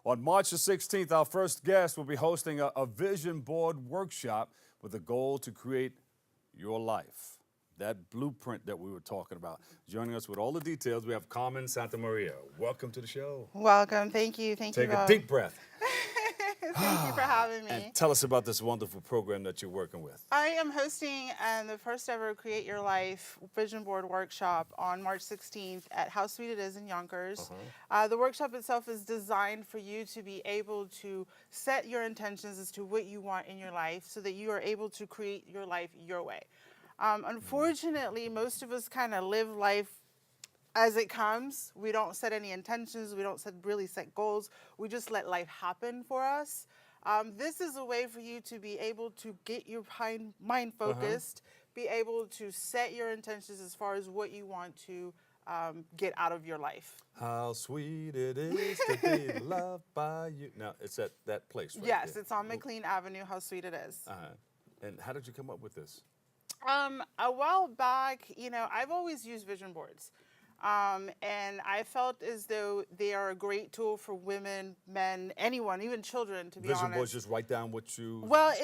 On March the 16th, our first guest will be hosting a vision board workshop with the goal to create your life. That blueprint that we were talking about. Joining us with all the details, we have Carmen Santamaria. Welcome to the show. Welcome. Thank you. Thank you, Take a Rob. deep breath. Thank you for having me. And tell us about this wonderful program that you're working with. I am hosting the first ever Create Your Life Vision Board Workshop on March 16th at How Sweet It Is in Yonkers. The workshop itself is designed for you to be able to set your intentions as to what you want in your life so that you are able to create your life your way. Unfortunately, most of us kind of live life as it comes. We don't set any intentions. We don't really set goals. We just let life happen for us. This is a way for you to be able to get your mind focused, be able to set your intentions as far as what you want to get out of your life. How sweet it is to be loved by you. Now, it's at that place, right? Yes, there. it's on McLean Avenue. How sweet it is. And how did you come up with this? A while back, I've always used vision boards. And I felt as though they are a great tool for women, men, anyone, even children, to be honest. Vision boards, just write down what you... Well,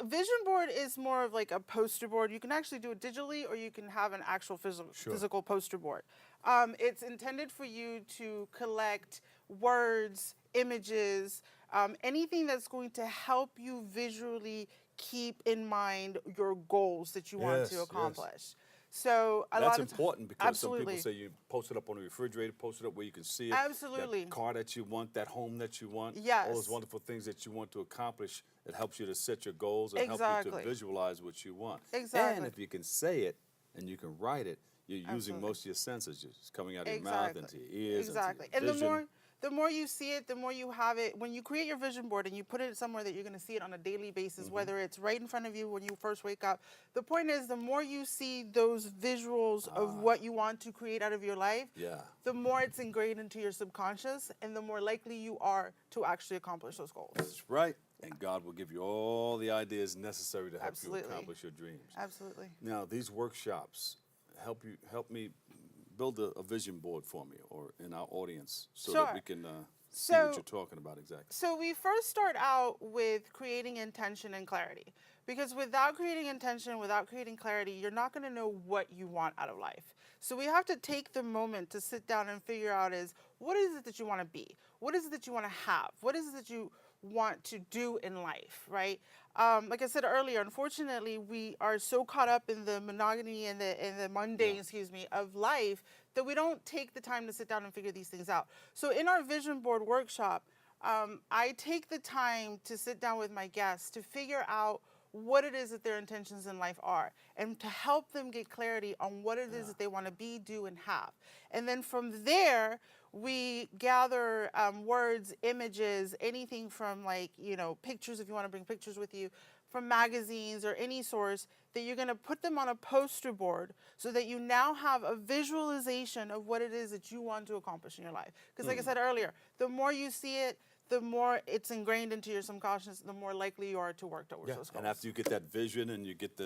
vision board is more of like a poster board. You can actually do it digitally, or you can have an actual physical poster board. It's intended for you to collect words, images, anything that's going to help you visually keep in mind your goals that you want to accomplish. Yes. So that's important because absolutely. Some people say you post it up on the refrigerator, post it up where you can see it. Absolutely. That car that you want, that home that you want. Yes. All those wonderful things that you want to accomplish. It helps you to set your goals and help you to visualize what you want. Exactly. And if you can say it and you can write it, you're using most of your senses. It's coming out of your mouth into your ears. Exactly. Into your vision. And the more you see it, the more you have it. When you create your vision board and you put it somewhere that you're going to see it on a daily basis, whether it's right in front of you when you first wake up, the point is the more you see those visuals of what you want to create out of your life, the more it's ingrained into your subconscious and the more likely you are to actually accomplish those goals. That's right. And God will give you all the ideas necessary to help you accomplish your dreams. Absolutely. Now, these workshops help me build a vision board for me or in our audience so that we can see what you're talking about exactly. So we first start out with creating intention and clarity. Because without creating intention, without creating clarity, you're not going to know what you want out of life. So we have to take the moment to sit down and figure out what is it that you want to be? What is it that you want to have? What is it that you want to do in life, right? Like I said earlier, unfortunately, we are so caught up in the monotony and the mundane, of life that we don't take the time to sit down and figure these things out. So in our vision board workshop, I take the time to sit down with my guests to figure out what it is that their intentions in life are and to help them get clarity on what it is that they want to be, do, and have. And then from there, we gather words, images, anything from pictures, if you want to bring pictures with you, from magazines or any source, that you're going to put them on a poster board so that you now have a visualization of what it is that you want to accomplish in your life. Because like I said earlier, the more you see it, the more it's ingrained into your subconscious, the more likely you are to work towards those goals. And after you get that vision and you get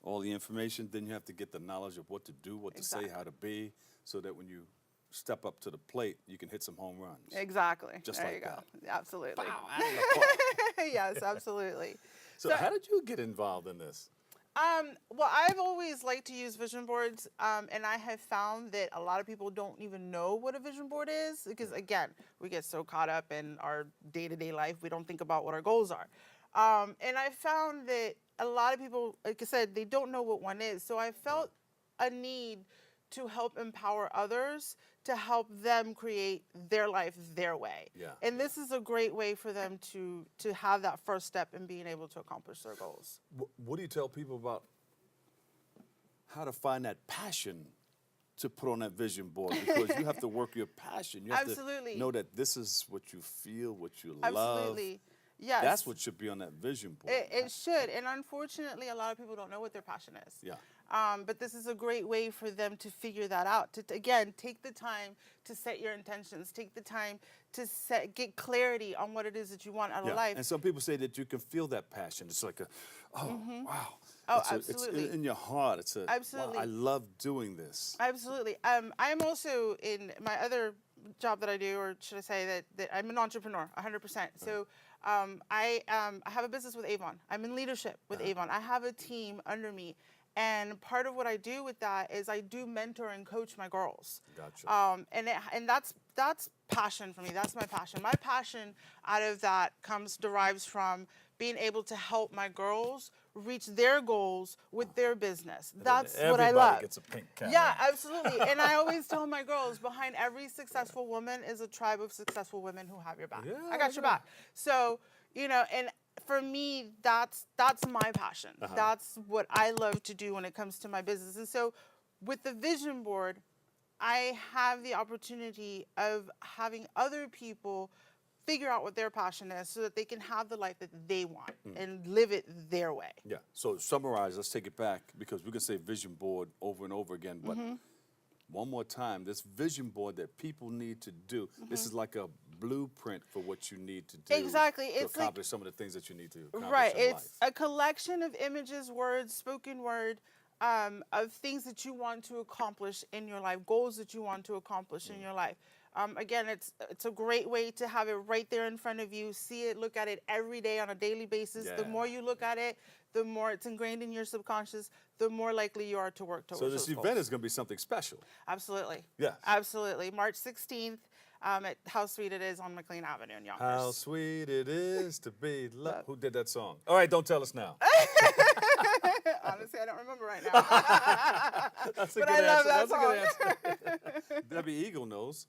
all the information, then you have to get the knowledge of what to do, what to say, how to be, so that when you step up to the plate, you can hit some home runs. Exactly. Just there like you that. Go. Absolutely. Wow, out of the park. Yes, absolutely. So how did you get involved in this? Well, I've always liked to use vision boards, and I have found that a lot of people don't even know what a vision board is because, again, we get so caught up in our day-to-day life, we don't think about what our goals are. And I found that a lot of people, like I said, they don't know what one is. So I felt a need to help empower others to help them create their life their way. And this is a great way for them to have that first step in being able to accomplish their goals. What do you tell people about how to find that passion to put on that vision board? Because you have to work your passion. You have to know that this is what you feel, what you love. Absolutely. Yes. That's what should be on that vision board. It should. And unfortunately, a lot of people don't know what their passion is. But this is a great way for them to figure that out. To, again, take the time to set your intentions. Take the time to get clarity on what it is that you want out of life. And some people say that you can feel that passion. It's like wow. Oh, absolutely. It's in your heart. It's wow, I love doing this. Absolutely. I'm also in my other job that I do, or should I say that I'm an entrepreneur, 100%. So I have a business with Avon. I'm in leadership with Avon. I have a team under me. And part of what I do with that is I do mentor and coach my girls. Gotcha. And that's passion for me. That's my passion. My passion out of that derives from being able to help my girls reach their goals with their business. That's what I love. Everybody gets a pink cat. Yeah, absolutely. And I always tell my girls, behind every successful woman is a tribe of successful women who have your back. Yeah, I got your back. So, and for me, that's my passion. That's what I love to do when it comes to my business. And so with the vision board, I have the opportunity of having other people figure out what their passion is so that they can have the life that they want and live it their way. Yeah. So summarize, let's take it back, because we can say vision board over and over again, but one more time, this vision board that people need to do, this is like a blueprint for what you need to do Exactly. to It's accomplish some of the things that you need to accomplish right. in It's life. a collection of images, words, spoken word, of things that you want to accomplish in your life, goals that you want to accomplish in your life. Again, it's a great way to have it right there in front of you, see it, look at it every day on a daily basis. Yeah. The more you look at it, the more it's ingrained in your subconscious, the more likely you are to work towards So this those event goals. is going to be something special. Absolutely. Yes. Absolutely. March 16th at How Sweet It Is on McLean Avenue in Yonkers. How sweet it is to be loved. Who did that song? All right, don't tell us now. Honestly, I don't remember right now. That's a But good I love answer. that That's a good answer. Debbie Eagle knows.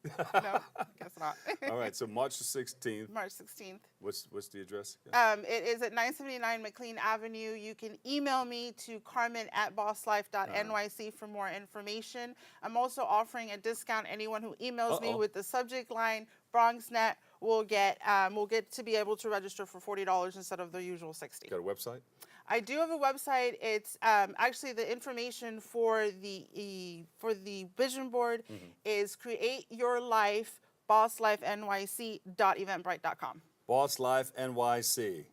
No, guess not. All right, so March the 16th. March 16th. What's the address? It is at 979 McLean Avenue. You can email me to carmen@bosslife.nyc for more information. I'm also offering a discount. Anyone who emails me with the subject line Bronxnet will get to be able to register for $40 instead of the usual $60. Got a website? I do have a website. It's actually the information for the vision board is createyourlifebosslifenyc.eventbrite.com. Boss Life NYC.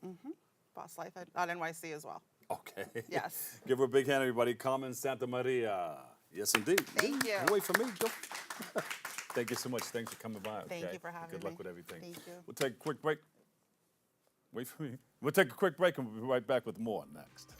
Bosslife.nyc as well. Okay. Yes. Give her a big hand, everybody. Carmen Santamaria. Yes, indeed. Thank you. Don't wait for me. Go. Thank you so much. Thanks for coming by. Thank okay? you for having Good me. luck with everything. Thank you. We'll take a quick break. Wait for me. We'll take a quick break and we'll be right back with more next.